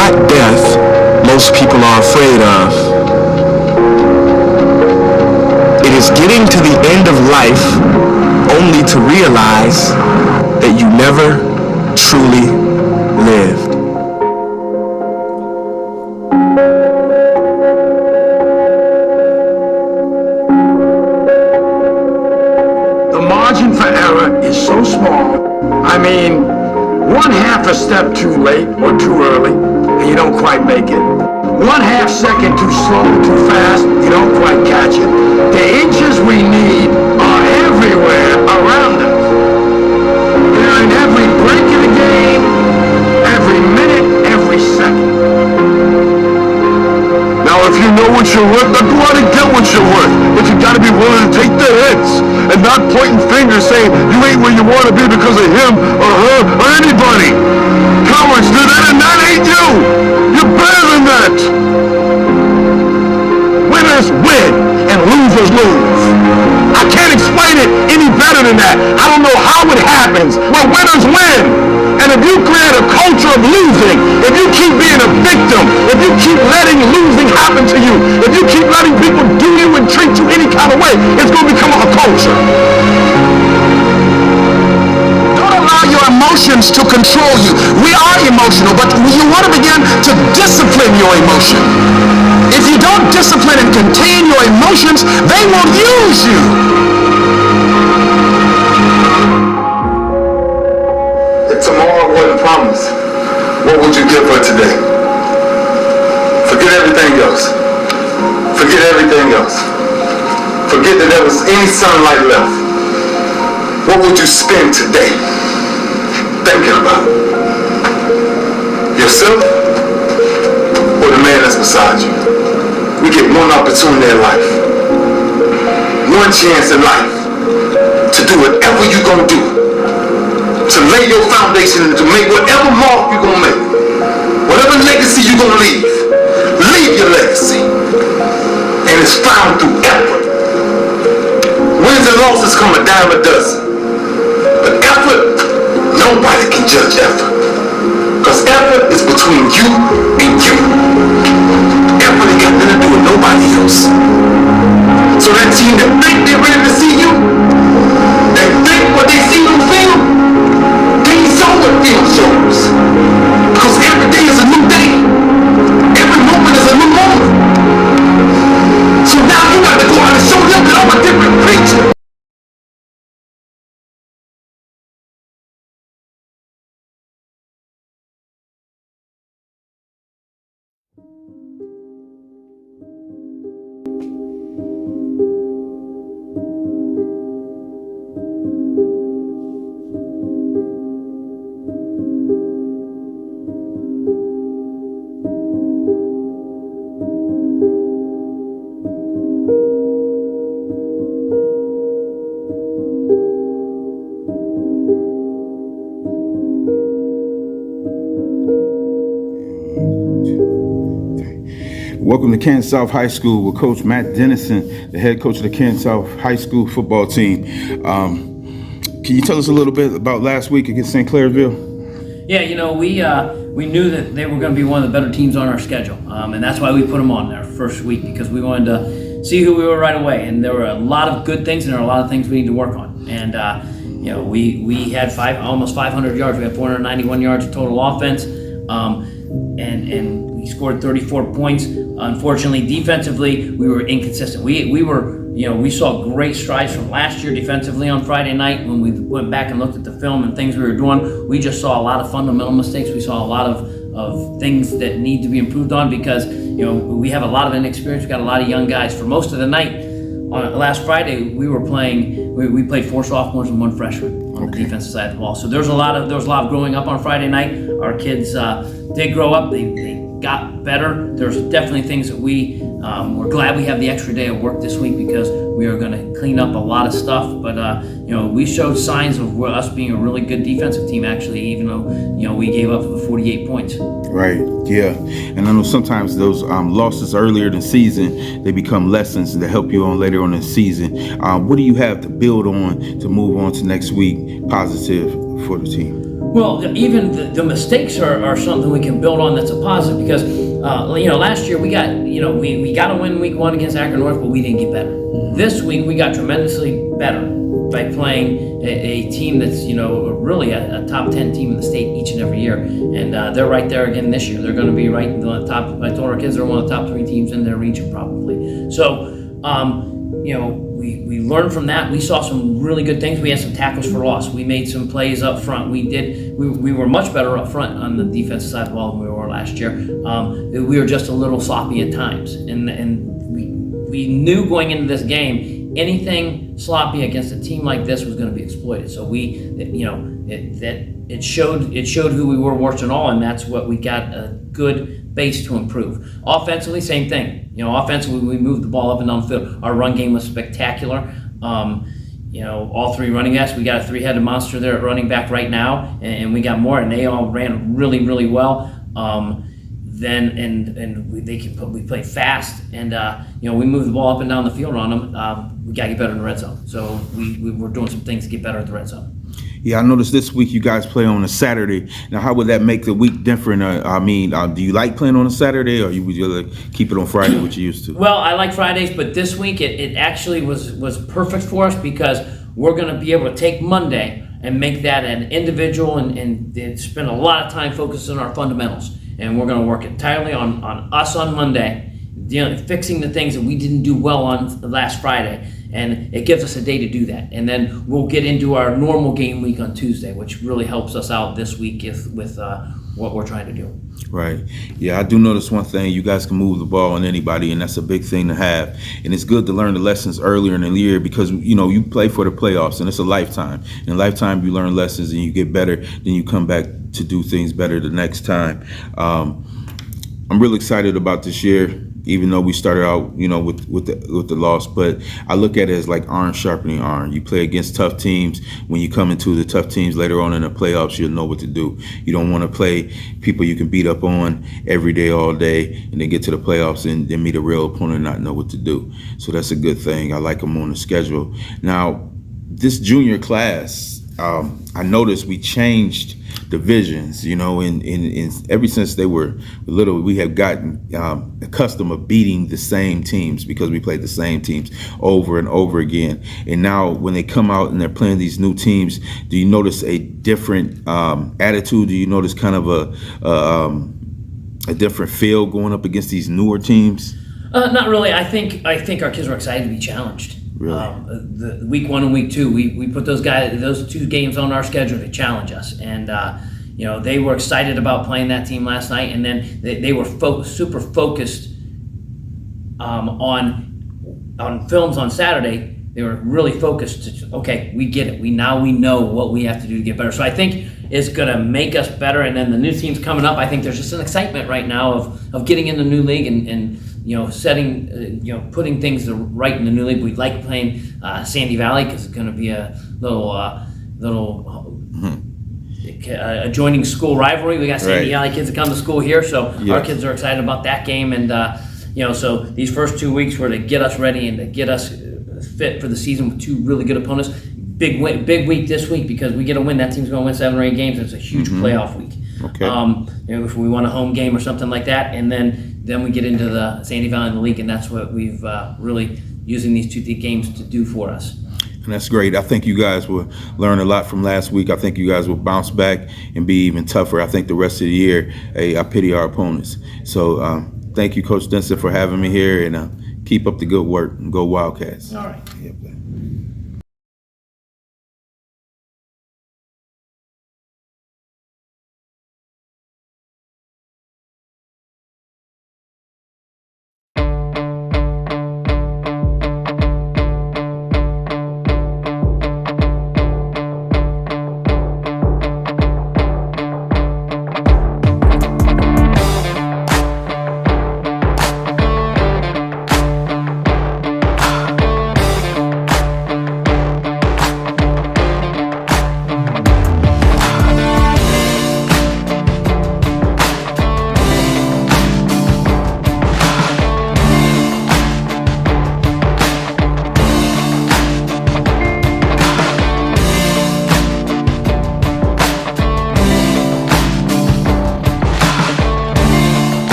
not death most people are afraid of. It is getting to the end of life only to realize that you never truly lived. The margin for error is so small. I mean, 1/2 a step too late or too early, and you don't quite make it. 1/2 second too slow or too fast, you don't quite catch it. The inches we need are everywhere around us. They're in every break of the game, every minute, every second. Now, if you know what you're worth, then go out and get what you're worth. But you gotta be willing to take the hits and not pointing fingers saying you ain't where you want to be because of him or her or anybody. Cowards do that, and that ain't you. You're better than that. Winners win and losers lose. I can't explain it any better than that. I don't know how it happens, but winners win. And if you create a culture of losing, if you keep being a victim, if you keep letting losing happen to you, if you keep letting people do you and treat you any kind of way, it's going to become a culture. Don't allow your emotions to control you. We are emotional, but you want to begin to discipline your emotion. If you don't discipline and contain your emotions, they will use you. If tomorrow wasn't promised, what would you give her today? Forget everything else. Forget everything else. Forget that there was any sunlight left. What would you spend today thinking about? Yourself or the man that's beside you? We get one opportunity in life, one chance in life to do whatever you're gonna do, to lay your foundation and to make whatever mark you're gonna make, whatever legacy you're gonna leave your legacy. And it's found through effort. Wins and losses come a dime a dozen. But effort, nobody can judge effort. Because effort is between you and you. Effort ain't got nothing to do with nobody else. So that team that think they're ready to see you, they think what they see on film, they show what film shows. Because every day is a new day. Every moment is a new moment. So now you got to go out and show them that I'm a different creature. Welcome to Kansas South High School with Coach Matt Dennison, the head coach of the Kansas South High School football team. Can you tell us a little bit about last week against St. Clairsville? Yeah, you know, we knew that they were going to be one of the better teams on our schedule, and that's why we put them on there first week, because we wanted to see who we were right away. And there were a lot of good things, and there were a lot of things we need to work on. And you know, we had almost 500 yards. We had 491 yards of total offense, and we scored 34 points. Unfortunately, defensively, we were inconsistent. We saw great strides from last year defensively on Friday night when we went back and looked at the film and things we were doing. We just saw a lot of fundamental mistakes. We saw a lot of things that need to be improved on because, you know, we have a lot of inexperience. We got a lot of young guys. For most of the night, on last Friday, we played 4 sophomores and 1 freshman on the defensive side of the ball. So there was a lot of growing up on Friday night. Our kids did grow up. They got better. There's definitely things that we're glad we have the extra day of work this week because we are going to clean up a lot of stuff. But you know, we showed signs of us being a really good defensive team actually, even though, you know, we gave up the 48 points. Right. Yeah. And I know sometimes those losses earlier in the season, they become lessons that help you on later on in the season. What do you have to build on to move on to next week positive for the team? Well, even the mistakes are something we can build on that's a positive because, last year we got a win week 1 against Akron North, but we didn't get better. This week we got tremendously better by playing a team that's, really a top 10 team in the state each and every year. And they're right there again this year. They're going to be right in the top. I told our kids they're one of the top 3 teams in their region probably. So, we learned from that. We saw some really good things. We had some tackles for loss. We made some plays up front. We were much better up front on the defensive side of the ball than we were last year. We were just a little sloppy at times, and we knew going into this game anything sloppy against a team like this was going to be exploited. So it showed who we were worse than all, and that's what we got a good base to improve. Offensively, same thing. Offensively, we moved the ball up and down the field. Our run game was spectacular. All 3 running backs. We got a 3-headed monster there at running back right now, and we got more, and they all ran really, really well. We played fast, and we moved the ball up and down the field on them. We got to get better in the red zone. So we were doing some things to get better at the red zone. Yeah, I noticed this week you guys play on a Saturday. Now, how would that make the week different? Do you like playing on a Saturday, or would you keep it on Friday, what you used to? Well, I like Fridays, but this week it actually was perfect for us because we're going to be able to take Monday and make that an individual and spend a lot of time focusing on our fundamentals. And we're going to work entirely on us on Monday, fixing the things that we didn't do well on last Friday. And it gives us a day to do that. And then we'll get into our normal game week on Tuesday, which really helps us out this week with what we're trying to do. Right. Yeah, I do notice one thing. You guys can move the ball on anybody, and that's a big thing to have. And it's good to learn the lessons earlier in the year because, you play for the playoffs, and it's a lifetime. In a lifetime, you learn lessons, and you get better. Then you come back to do things better the next time. I'm really excited about this year, even though we started out, with the loss. But I look at it as like iron sharpening iron. You play against tough teams. When you come into the tough teams later on in the playoffs, you'll know what to do. You don't want to play people you can beat up on every day, all day, and then get to the playoffs and then meet a real opponent and not know what to do. So that's a good thing. I like them on the schedule. Now, this junior class, I noticed we changed divisions, in ever since they were little, we have gotten accustomed of beating the same teams because we played the same teams over and over again. And now when they come out and they're playing these new teams, do you notice a different attitude? Do you notice kind of a different feel going up against these newer teams? Not really. I think our kids are excited to be challenged. Really? The week 1 and week 2, we put those 2 games on our schedule to challenge us, and they were excited about playing that team last night, and then they were super focused on films on Saturday. They were really focused. Okay, we get it. We know what we have to do to get better. So I think it's gonna make us better. And then the new teams coming up, I think there's just an excitement right now of getting in the new league and setting, putting things right in the new league. We like playing Sandy Valley because it's going to be a little adjoining school rivalry. We got Sandy Valley kids that come to school here, so our kids are excited about that game. And so these first 2 weeks were to get us ready and to get us fit for the season with 2 really good opponents. Big week this week because we get a win. That team's going to win 7 or 8 games. It's a huge playoff week. Okay. If we want a home game or something like that, and then we get into the Sandy Valley in the league, and that's what we've really using these 2 games to do for us. And that's great. I think you guys will learn a lot from last week. I think you guys will bounce back and be even tougher. I think the rest of the year, I pity our opponents. So thank you, Coach Denson, for having me here, and keep up the good work. And go Wildcats. All right. Yeah.